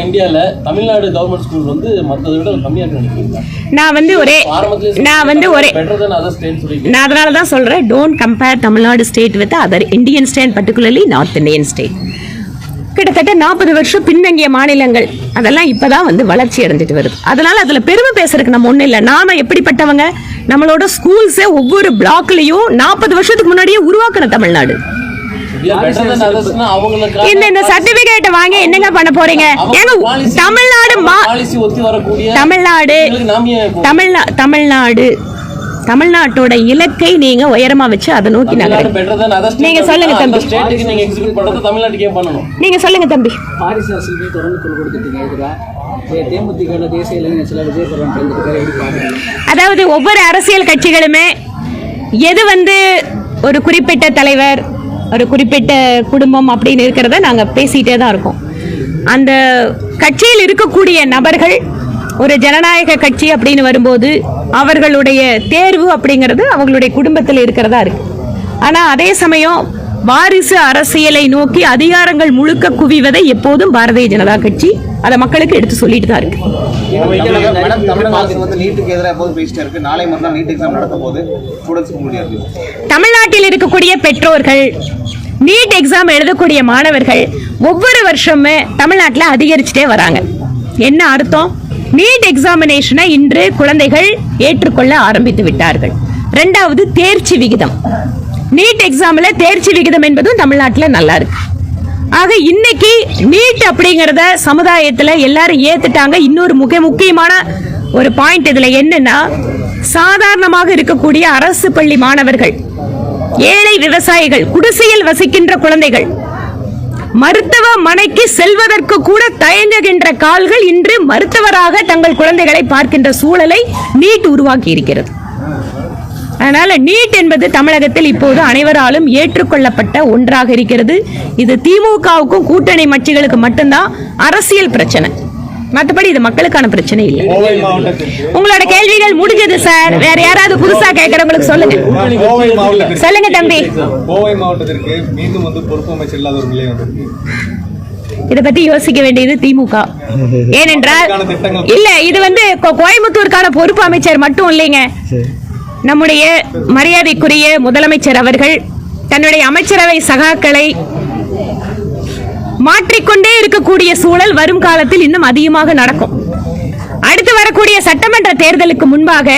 இந்தியால Tamil Nadu government school வந்து மற்றதை விட கம்மியா நினைக்கிறீங்களா? நான் அதனால தான் சொல்றேன், don't compare Tamil Nadu state with other Indian state, particularly north Indian state. கிட்டத்தட்ட 40 வருஷம் பின்தங்கிய மாநிலங்கள் அதெல்லாம் இப்பதான் வந்து வளர்ச்சி அடைஞ்சிட்டு வருது. அதனால அதுல பெருமை பேசுறதுக்கு நம்ம ஒண்ணு இல்லை. நாம எப்படிப்பட்டவங்க, நம்மளோட ஸ்கூல்ஸே ஒவ்வொரு பிளாக்லயும் 40 வருஷத்துக்கு முன்னாடியே உருவாக்கின தமிழ்நாடு. இந்த சர்டிபிகேட் வாங்கி என்னங்க பண்ண போறீங்க? தமிழ்நாட்டோட இலக்கை நீங்க உயரமா வச்சு அதை நோக்கி நகருங்க. நீங்க சொல்லுங்க தம்பி, நீங்க சொல்லுங்க தம்பி. அதாவது ஒவ்வொரு அரசியல் கட்சிகளுமே எது வந்து ஒரு குறிப்பிட்ட தலைவர், ஒரு குறிப்பிட்ட குடும்பம் அப்படின்னு இருக்கிறத நாங்க பேசிட்டே தான் இருக்கோம். அந்த கட்சியில் இருக்கக்கூடிய நபர்கள் ஒரு ஜனநாயக கட்சி அப்படின்னு வரும்போது அவர்களுடைய தேர்வு அப்படிங்கிறது அவங்களுடைய குடும்பத்தில் இருக்கிறதா இருக்கு. ஆனா அதே சமயம் வாரிசு அரசியலை நோக்கி அதிகாரங்கள் முழுக்க குவிவதை எப்போதும் பாரதிய ஜனதா கட்சி அதை மக்களுக்கு எடுத்து சொல்லிட்டு தான் இருக்கு. தமிழ்நாட்டில் இருக்கக்கூடிய பெற்றோர்கள், நீட் எக்ஸாம் எழுதக்கூடிய மாணவர்கள் ஒவ்வொரு வருஷமே தமிழ்நாட்டில் அதிகரிச்சுட்டே வராங்க. என்ன அர்த்தம்? நீட் எக்ஸாமினேஷனை இன்று குழந்தைகள் ஏற்றுக்கொள்ள ஆரம்பித்து விட்டார்கள். இரண்டாவது, தேர்ச்சி விகிதம். நீட் எக்ஸாம்ல தேர்ச்சி விகிதம் என்பதும் தமிழ்நாட்டில் நல்லா இருக்கு. ஆக இன்னைக்கு நீட் அப்படிங்கறத சமுதாயத்துல எல்லாரும் ஏத்துட்டாங்க. இன்னொரு முக்கியமான ஒரு பாயிண்ட் இதுல என்னன்னா, சாதாரணமாக இருக்கக்கூடிய அரசு பள்ளி மாணவர்கள், ஏழை விவசாயிகள், குடிசையில் வசிக்கின்ற குழந்தைகள் மருத்துவமனைக்கு செல்வதற்கு கூட தயங்குகின்ற கால்கள் இன்று மருத்துவராக தங்கள் குழந்தைகளை பார்க்கின்ற சூழலை நீட் உருவாக்கி இருக்கிறது. அதனால நீட் என்பது தமிழகத்தில் இப்போது அனைவராலும் ஏற்றுக்கொள்ளப்பட்ட ஒன்றாக இருக்கிறது. இது திமுகவுக்கும் கூட்டணி கட்சிகளுக்கு மட்டும்தான் அரசியல் பிரச்சனை, மற்றபடி இது மக்களுக்கான பிரச்சனை இல்லை. உங்களோட கேள்விகள் முடிஞ்சது சார். வேற யாராவது புதுசா கேட்கறவங்களுக்கு சொல்லுங்க. சொல்லுங்க தம்பி. கோவை மாவட்டத்திற்கு மீண்டும் வந்து பொறுப்பு அமைச்சர் இல்லாத ஒரு நிலை வந்திருக்கு. இதை பத்தி யோசிக்க வேண்டியது திமுக. ஏனென்றால் இல்ல, இது வந்து கோயம்புத்தூருக்கான பொறுப்பு அமைச்சர் மட்டும் இல்லைங்க. நம்முடைய மரியாதைக்குரிய முதலமைச்சர் அவர்கள் தன்னுடைய அமைச்சரவை சகாக்களை மாற்றிக்கொண்டே இருக்கக்கூடிய சூழல் வரும் காலத்தில் இன்னும் அதிகமாக நடக்கும். அடுத்து வரக்கூடிய சட்டமன்ற தேர்தலுக்கு முன்பாக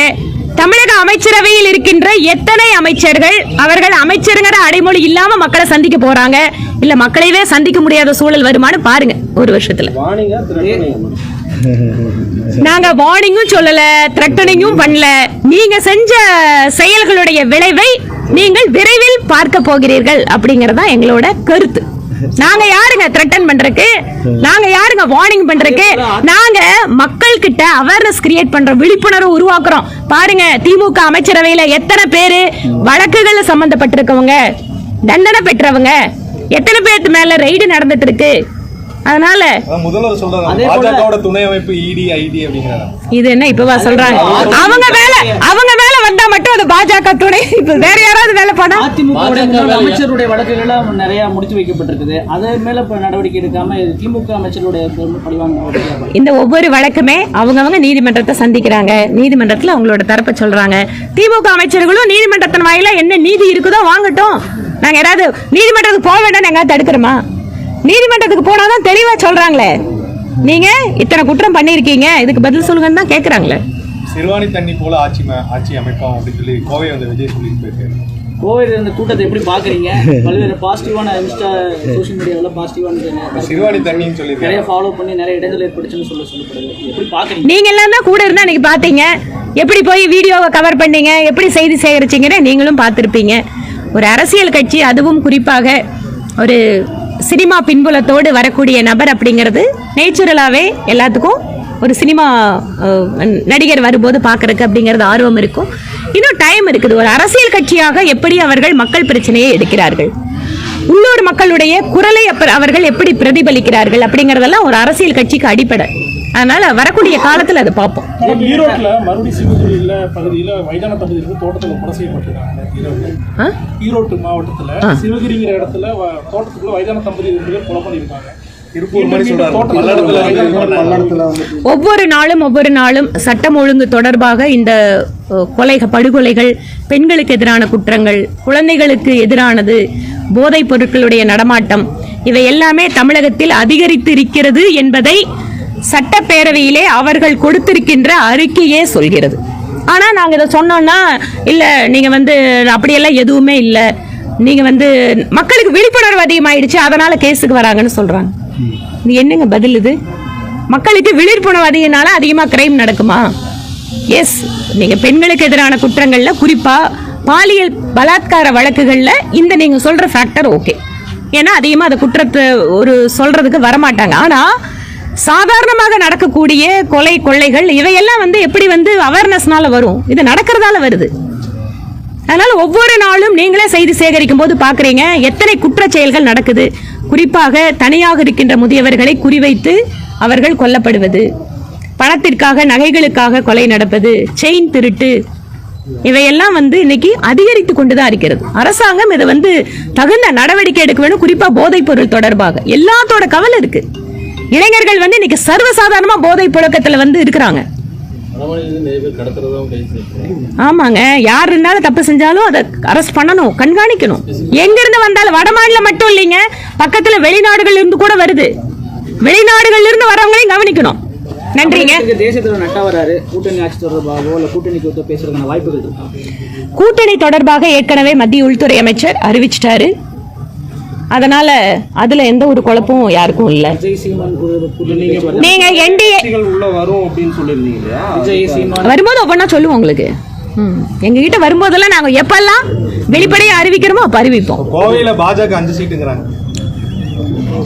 தமிழக அமைச்சரவையில் இருக்கின்ற எத்தனை அமைச்சர்கள் அவர்கள் அமைச்சருங்கிற அடைமொழி இல்லாம மக்களை சந்திக்க போறாங்க, இல்ல மக்களையே சந்திக்க முடியாத சூழல் வருமானு பாருங்க ஒரு வருஷத்துல. நாங்க வார்னிங்கும் சொல்லல, த்ரெட்டனிங்கும் பண்ணல. நீங்க செஞ்ச செயல்களுடைய விளைவை நீங்கள் விரைவில் பார்க்க போகிறீர்கள் அப்படிங்கறதா எங்களோட கருத்து. நாங்க யாருங்க த்ரெட்டன் பண்றதுக்கு? நாங்க யாருங்க வார்னிங் பண்றதுக்கு? நாங்க மக்கள் கிட்ட அவேர்னஸ் கிரியேட் பண்றோம், விழிப்புணர்வு உருவாக்குறோம். பாருங்க, திமுக அமைச்சரவையில எத்தனை பேரு வழக்குகள் சம்பந்தப்பட்டிருக்கவங்க, தண்டனை பெற்றவங்க, எத்தனை பேருக்கு மேல ரெய்டு நடந்துட்டு இருக்கு. அதனால முதல்வர் சொல்றாங்க பாஜகவோட துணை அமைப்பு இடி ஐடி அப்படிங்கறாங்க. இது என்ன இப்பவா சொல்றாங்க? அவங்க மேல வந்தா மட்டும் அது பாஜக துணை, இப்ப வேற யாராவது வேலை பண்ணா? அதிமுக அமைச்சருடைய வழக்குகள் நிறைய முடிச்சு வைக்கப்பட்டிருக்குது. அதே மேல நடவடிக்கை எடுக்காம திமுக அமைச்சருடைய பழிவாங்க. இந்த ஒவ்வொரு வழக்குமே அவங்கவங்க நீதிமன்றத்தை சந்திக்கிறாங்க, நீதிமன்றத்துல அவங்களோட தரப்பை சொல்றாங்க. திமுக அமைச்சர்களும் நீதிமன்றத்தின் வாயில என்ன நீதி இருக்குதோ வாங்கட்டும். நாங்க யாராவது நீதிமன்றத்துக்கு போக வேண்டாம் எங்க தடுக்கிறோமா? நீதிமன்றத்துக்கு போனாதான் தெளிவா சொல்றாங்களே, நீங்க இத்தனை குற்றம் பண்ணிருக்கீங்க, இதுக்கு பதில் சொல்லுங்கன்னு தான் கேக்குறாங்களே. சிறுவாணி தண்ணி போல ஆட்சி அமைப்போம் அப்படின்னு சொல்லி கோவை வந்து விஜய் சொல்லி போயிருக்காரு. கோவையில் இந்த கூட்டத்தை எப்படி பாக்குறீங்க? பல்வேறு பாசிட்டிவான சோஷியல் மீடியாவில் பாசிட்டிவான சிறுவாணி தண்ணின்னு சொல்லி நிறைய ஃபாலோ பண்ணி நிறைய இடங்கள் ஏற்படுச்சுன்னு சொல்லப்படுது. எப்படி பாக்குறீங்க? நீங்க எல்லாம் தான் கூட இருந்தா அன்னைக்கு பாத்தீங்க, எப்படி போய் வீடியோவை கவர் பண்ணீங்க, எப்படி செய்தி சேகரிச்சீங்கன்னு நீங்களும் பார்த்திருப்பீங்க. ஒரு அரசியல் கட்சி, அதுவும் குறிப்பாக ஒரு சினிமா பின்புலத்தோடு வரக்கூடிய நபர் அப்படிங்கிறது நேச்சுரலாவே எல்லாத்துக்கும் ஒரு சினிமா நடிகர் வரும்போது பார்க்கறதுக்கு அப்படிங்கிறது ஆர்வம் இருக்கும். இன்னும் டைம் இருக்குது. ஒரு அரசியல் கட்சியாக எப்படி அவர்கள் மக்கள் பிரச்சனையை எடுக்கிறார்கள், உள்ளூர் மக்களுடைய குரலை அவர்கள் எப்படி பிரதிபலிக்கிறார்கள் அப்படிங்கறதெல்லாம் ஒரு அரசியல் கட்சிக்கு அடிப்படை. அதனால வரக்கூடிய காலத்துல அதை பார்ப்போம். ஈரோட்ல மறுபடியும் சிவகிரியில பகுதியில மைதான பகுதியில தோட்டத்துல கொலை செய்யப்பட்டிருக்காங்க. ஈரோட்டு மாவட்டத்துல சிவகிரிங்கிற இடத்துல தோட்டத்துக்குள்ள வயதான தம்பதியர்கள் கொலை பண்ணிருக்காங்க. திருப்பூர் மாதிரி சொல்றாரு. ஒவ்வொரு நாளும் சட்டம் ஒழுங்கு தொடர்பாக இந்த படுகொலைகள், பெண்களுக்கு எதிரான குற்றங்கள், குழந்தைகளுக்கு எதிரானது, போதைப் பொருட்களுடைய நடமாட்டம், இவை எல்லாமே தமிழகத்தில் அதிகரித்து இருக்கிறது என்பதை சட்டப்பேரவையிலே அவர்கள் கொடுத்திருக்கின்ற அறிக்கையே சொல்கிறது. ஆனா நாங்க இதை சொன்னோம்னா இல்ல நீங்க அப்படியெல்லாம் எதுவுமே இல்ல, நீங்க மக்களுக்கு விழிப்புணர்வு அதிகமாயிடுச்சு அதனால கேஸுக்கு வராங்கன்னு சொல்றாங்க. இது என்னங்க பதில்? இது மக்களுக்கு விழிப்புணர்வு அதிகனால அதிகமா கிரைம் நடக்குமா? எஸ், நீங்க பெண்களுக்கு எதிரான குற்றங்கள்ல குறிப்பா பாலியல் பலாத்கார வழக்குகள்ல இந்த நீங்க சொல்ற ஃபேக்டர் ஓகே, ஏன்னா அதிகமா அந்த குற்றத்தை சொல்றதுக்கு வரமாட்டாங்க. ஆனா சாதாரணமாக நடக்கக்கூடிய கொலை கொள்ளைகள் இவையெல்லாம் எப்படி அவேர்னஸ்னால வரும், இது நடக்கிறதால வருது. அதனால ஒவ்வொரு நாளும் நீங்களே செய்தி சேகரிக்கும் போது பாக்குறீங்க எத்தனை குற்ற செயல்கள் நடக்குது. குறிப்பாக தனியாக இருக்கின்ற முதியவர்களை குறிவைத்து அவர்கள் கொல்லப்படுவது, பணத்திற்காக நகைகளுக்காக கொலை நடப்பது, செயின் திருட்டு, இவையெல்லாம் இன்னைக்கு அதிகரித்து கொண்டுதான் இருக்கிறது. அரசாங்கம் இதை தகுந்த நடவடிக்கை எடுக்க வேண்டும். குறிப்பா போதைப் பொருள் தொடர்பாக எல்லாத்தோட கவலை இருக்கு. இளைஞர்கள் இன்னைக்கு சர்வசாதாரணமா போதை புழக்கத்துல இருக்கிறாங்க. ஆமாங்க, யார் இருந்தாலும் தப்பு செஞ்சாலும் அதை அரெஸ்ட் பண்ணணும், கண்காணிக்கணும். எங்க இருந்து வந்தாலும் வடமாநிலம் மட்டும் இல்லைங்க, பக்கத்துல வெளிநாடுகள் இருந்து கூட வருது. வெளிநாடுகள் இருந்து வரவங்களையும் கவனிக்கணும். நன்றிங்க. கூட்டணி தொடர்பாக ஏற்கனவே மத்திய உள்துறை அமைச்சர் அறிவிச்சிட்டாரு. அதனால அதுல எந்த ஒரு குழப்பமும் யாருக்கும் இல்ல. நீங்க என்டிஏ வரும்போது ஒவ்வொன்னா சொல்லுவோம் உங்களுக்கு. எங்க கிட்ட வரும்போதெல்லாம் நாங்க எப்பெல்லாம் வெளிப்படையா அறிவிக்கிறோமோ அப்ப அறிவிப்போம். கோவையில பாஜக 5 சீட்டுங்கறாங்க.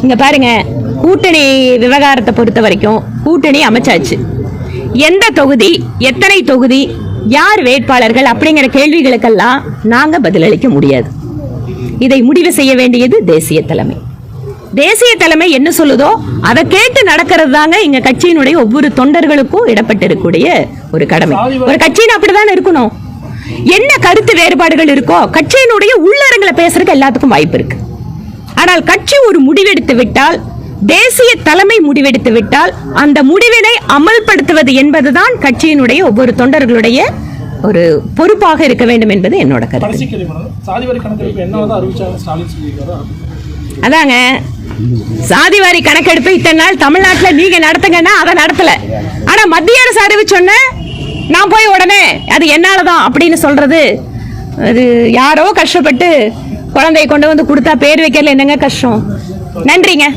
இங்க பாருங்க, கூட்டணி விவகாரத்தை பொறுத்த வரைக்கும் கூட்டணி அமைச்சாச்சு. எந்த தொகுதி, எத்தனை தொகுதி, யார் வேட்பாளர்கள் அப்படிங்கிற கேள்விகளுக்கெல்லாம் நாங்க பதிலளிக்க முடியாது. இதை முடிவு செய்ய வேண்டியது தேசிய தலைமை. தேசிய தலைமை என்ன சொல்லுதோ அதை கேட்டு நடக்கிறது தாங்க எங்க கட்சியினுடைய ஒவ்வொரு தொண்டர்களுக்கும் இடப்பட்டிருக்கக்கூடிய ஒரு கடமை. ஒரு கட்சியின் அப்படிதான் இருக்கணும். என்ன கருத்து வேறுபாடுகள் இருக்கோ கட்சியினுடைய உள்ளரங்களை பேசுறதுக்கு எல்லாத்துக்கும் வாய்ப்பு இருக்கு. ஆனால் கட்சி ஒரு முடிவெடுத்து விட்டால், தேசிய தலைமை முடிவெடுத்து விட்டால் அந்த முடிவினை அமல்படுத்துவது என்பதுதான் கட்சியினுடைய ஒவ்வொரு தொண்டர்களுடைய ஒரு பொறுப்பாக இருக்க வேண்டும் என்பது என்னோட கருத்து. அதாங்க, சாதிவாரி கணக்கெடுப்பு இத்தனை நாள் தமிழ்நாட்டில் நீங்க நடத்துங்கன்னா அதை நடத்தல. ஆனா மத்திய அரசு அறிவிச்சோன்ன நான் போய் உடனே அது என்னாலதான் அப்படின்னு சொல்றது, அது யாரோ கஷ்டப்பட்டு குழந்தையை கொண்டு கொடுத்தா பேர் வைக்கிறதுல என்னங்க கஷ்டம்? நன்றிங்க.